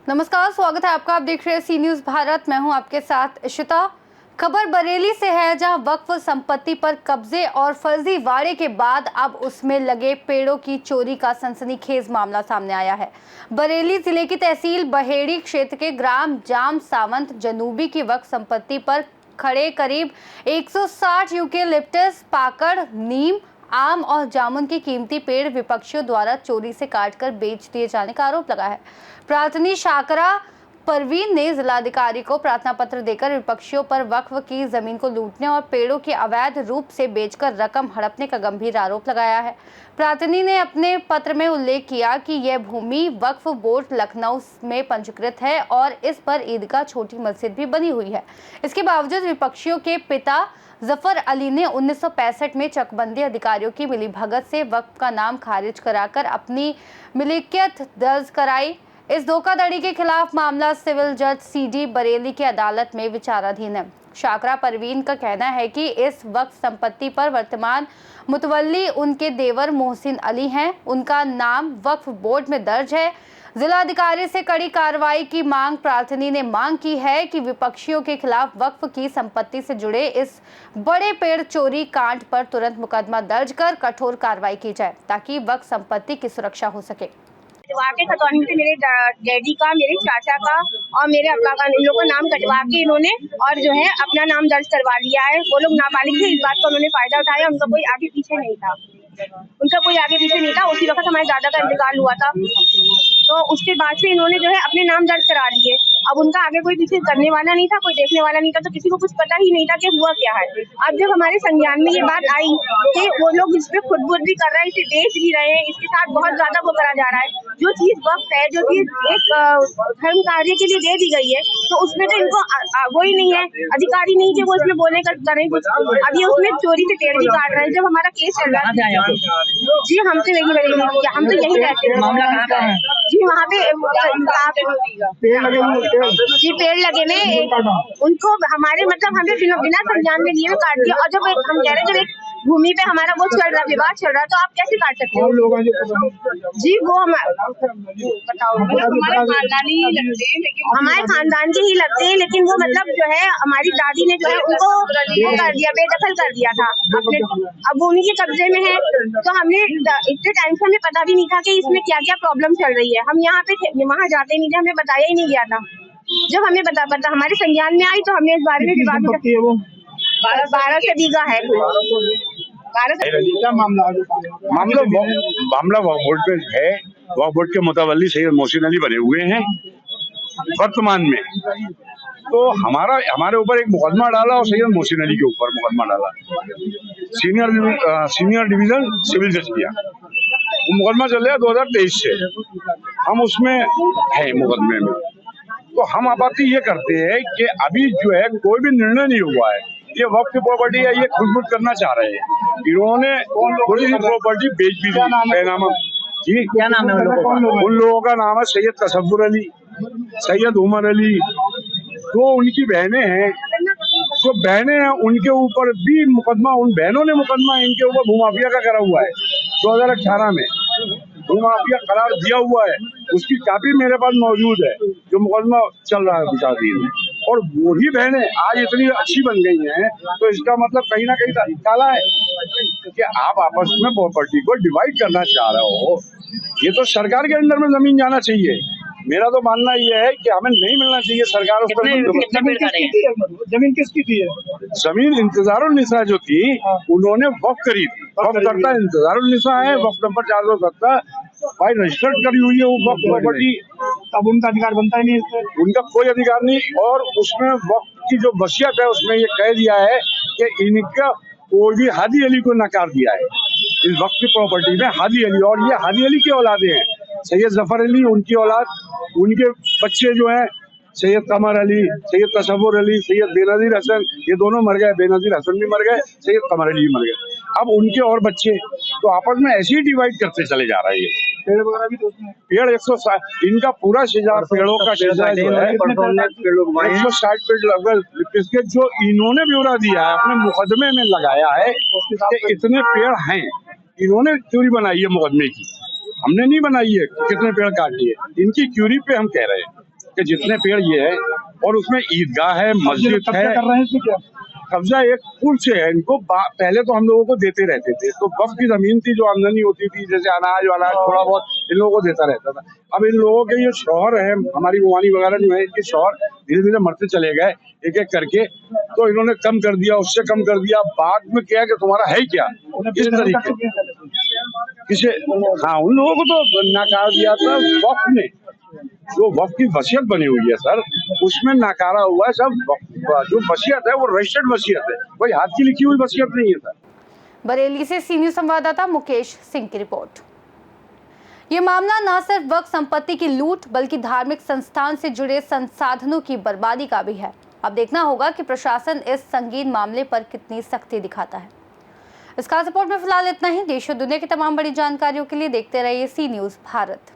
नमस्कार, स्वागत है आपका। आप देख रहे हैं सी न्यूज भारत। मैं हूं आपके साथ इशिता। खबर बरेली से है, जहां वक्फ संपत्ति पर कब्जे और फर्जीवाड़े के बाद अब उसमें लगे पेड़ों की चोरी का सनसनीखेज मामला सामने आया है। बरेली जिले की तहसील बहेड़ी क्षेत्र के ग्राम जाम सावंत जनूबी की वक्फ संपत्ति पर खड़े करीब 160 यूकेलिप्टस, पाकड़, नीम, आम और जामुन के कीमती पेड़ विपक्षियों द्वारा चोरी से काटकर बेच दिए जाने का आरोप लगा है। प्रार्थनी शाकरा परवीन ने जिलाधिकारी को प्रार्थना पत्र देकर विपक्षियों पर वक्फ की जमीन को लूटने और पेड़ों के अवैध रूप से बेचकर रकम हड़पने का गंभीर आरोप लगाया है। प्रार्थनी ने अपने पत्र में उल्लेख किया कि यह भूमि वक्फ बोर्ड लखनऊ में पंजीकृत है और इस पर ईदगाह, छोटी मस्जिद भी बनी हुई है। इसके बावजूद विपक्षियों के पिता जफर अली ने 1965 में चकबंदी अधिकारियों की मिलीभगत से वक्फ का नाम खारिज कराकर अपनी मिल्कियत दर्ज कराई। इस धोखाधड़ी के खिलाफ मामला सिविल जज सीडी बरेली की अदालत में विचाराधीन है। शाकरा परवीन का कहना है कि इस वक्फ संपत्ति पर वर्तमान मुतवल्ली उनके देवर मोहसिन अली हैं। उनका नाम वक्फ बोर्ड में दर्ज है। जिलाधिकारी से कड़ी कार्रवाई की मांग प्रार्थनी ने मांग की है कि विपक्षियों के खिलाफ वक्फ की संपत्ति से जुड़े इस बड़े पेड़ चोरी कांड पर तुरंत मुकदमा दर्ज कर कठोर कार्रवाई की जाए, ताकि वक्फ संपत्ति की सुरक्षा हो सके। कटवा के खतौनी से मेरे डैडी का, मेरे चाचा का और मेरे अब्बा का, इन लोगों को नाम कटवा के इन्होंने और जो है अपना नाम दर्ज करवा लिया है। वो लोग नाबालिग थे, इस बात का उन्होंने फायदा उठाया। उनका कोई आगे पीछे नहीं था, उसी वक्त हमारे दादा का इंतकाल हुआ था, तो उसके बाद से इन्होंने जो है अपने नाम दर्ज करा लिए। अब उनका आगे कोई पीछे करने वाला नहीं था, कोई देखने वाला नहीं था, तो किसी को कुछ पता ही नहीं था कि हुआ क्या है। अब जब हमारे संज्ञान में ये बात आई कि वो लोग इस पे खुदबुद भी कर रहे हैं, इसे बेच भी रहे हैं, इसके साथ बहुत ज्यादा वो करा जा रहा है। जो चीज वक्त है, जो चीज एक धर्म कार्य के लिए दे दी गई है, तो उसमें तो इनको वो ही नहीं है, अधिकारी नहीं कि वो इसमें बोले करें कुछ। अब ये उसमें चोरी से पेड़ भी काट रहे हैं। जब हमारा केस चल रहा है जी, हमसे वही बरेली, हम तो यही रहते हैं जी। वहाँ पे जी पेड़ लगे में उनको हमारे मतलब हमें बिना संज्ञान में लिए काट दिया। और जब हम कह रहे हैं, जब एक भूमि पे हमारा वो चल रहा है, विवाद चल रहा है, तो आप कैसे काट सकते हो जी? वो बताओ, हमारे खानदानी ही लगते हैं, लेकिन हमारे खानदान के ही लगते हैं, लेकिन वो मतलब जो है हमारी दादी ने जो है उनको वो कर दिया, बेदखल कर दिया था अपने। अब भूमि के कब्जे में है, तो हमने इतने टाइम से हमें पता भी नहीं था कि इसमें क्या क्या प्रॉब्लम चल रही है। हम यहाँ पे वहाँ जाते नहीं थे, हमें बताया ही नहीं गया था। जब हमें पता हमारे संज्ञान में आई, तो हमने इस बारे में विवाद 12 से बीघा है। मामला वक्फ बोर्ड पे है। वक्फ बोर्ड के मुतवल्ली सैयद मोहसिन अली बने हुए हैं वर्तमान में। तो हमारे ऊपर एक मुकदमा डाला और सैयद मोहसिन अली के ऊपर मुकदमा डाला, सीनियर डिवीजन सिविल जज किया। वो मुकदमा चल रहा है 2023 से, हम उसमें है मुकदमे में। तो हम आपत्ति ये करते हैं कि अभी जो है कोई भी निर्णय नहीं हुआ है। ये वक्फ की प्रॉपर्टी है, ये खुदबुद करना चाह रहे हैं। इन्होंने थोड़ी सी प्रॉपर्टी बेच भी दी बेनामा जी। क्या नाम है उन लोगों का? नाम है सैयद तसव्वुर अली, सैयद उमर अली। दो उनकी बहनें हैं, जो बहनें हैं उनके ऊपर भी मुकदमा, उन बहनों ने मुकदमा इनके ऊपर भूमाफिया का करा हुआ है। 2018 में भूमाफिया करार दिया हुआ है, उसकी कापी मेरे पास मौजूद है, जो मुकदमा चल रहा है विचाराधीन में। और वही बहनें आज इतनी अच्छी बन गई हैं, तो इसका मतलब कहीं ना कहीं काला है कि आप आपस में प्रॉपर्टी को डिवाइड करना चाह रहे हो। ये तो सरकार के अंडर में जमीन जाना चाहिए। मेरा तो मानना ये है कि हमें नहीं मिलना चाहिए। सरकार उस पर जमीन किसकी थी? जमीन इंतजारुल निसा जो थी, उन्होंने वक्फ करी थी। वक्फ करता इंतजारुल निसा है, वक्फ नंबर 470 भाई रजिस्टर्ड करी हुई है वो वक्फ प्रॉपर्टी। अब उनका अधिकार बनता ही नहीं है, उनका कोई अधिकार नहीं। और उसमें वक्फ की जो वसीयत है, उसमें ये कह दिया है कि इनका कोई भी हादी अली को नकार दिया है इस वक्फ की प्रॉपर्टी में। हादी अली, और ये हादी अली की औलादे हैं, सैयद जफर अली उनकी औलाद, उनके बच्चे जो हैं सैयद कमर अली, सैयद तसव्वुर अली, सैयद बेनजीर हसन, ये दोनों मर गए। बेनजीर हसन भी मर गए, सैयद कमर अली भी मर गए। अब उनके और बच्चे, तो आपस में ऐसे ही डिवाइड करते चले जा रहे हैं। पेड़ वगैरह भी तो उसमें पेड़ 160 इनका पूरा सीजा पेड़ों का सीजा जो है 160 पेड़ लगभग इसके जो इन्होंने ब्यौरा दिया है अपने मुकदमे में लगाया है कि इतने पेड़ हैं, इन्होंने क्यूरी बनाई है मुकदमे की, हमने नहीं बनाई है कितने पेड़ काट लिए। इनकी क्यूरी पे हम कह रहे हैं कि जितने पेड़ ये है, और उसमें ईदगाह है, मस्जिद है, कर रहे हैं इसमें क्या? कब्जा एक पुल से है इनको। पहले तो हम लोगों को देते रहते थे, तो वक्फ की जमीन थी जो आमदनी होती थी, जैसे अनाज वानाज थोड़ा बहुत इन लोगों को देता रहता था। अब इन लोगों के ये शौहर है, हमारी मुवानी वगैरह जो है, इनके शौहर धीरे धीरे मरते चले गए एक एक करके, तो इन्होंने कम कर दिया, उससे कम कर दिया। बाद में क्या है कि तुम्हारा है क्या इस तरीके किसे, हाँ उन लोगों को तो नकार दिया था वक्फ ने, जो वक्फ की वसीयत बनी हुई है सर, उसमें नकारा हुआ है सब। जो वसीयत है वो रजिस्टर्ड वसीयत है, कोई हाथ की लिखी हुई वसीयत नहीं है सर। बरेली से सी न्यूज संवाददाता मुकेश सिंह की रिपोर्ट। ये मामला न सिर्फ वक्फ संपत्ति की लूट बल्कि धार्मिक संस्थान से जुड़े संसाधनों की बर्बादी का भी है। अब देखना होगा कि प्रशासन इस संगीन मामले पर कितनी सख्ती दिखाता है। इस खास रिपोर्ट में फिलहाल इतना ही। देश और दुनिया की तमाम बड़ी जानकारियों के लिए देखते रहिए सी न्यूज भारत।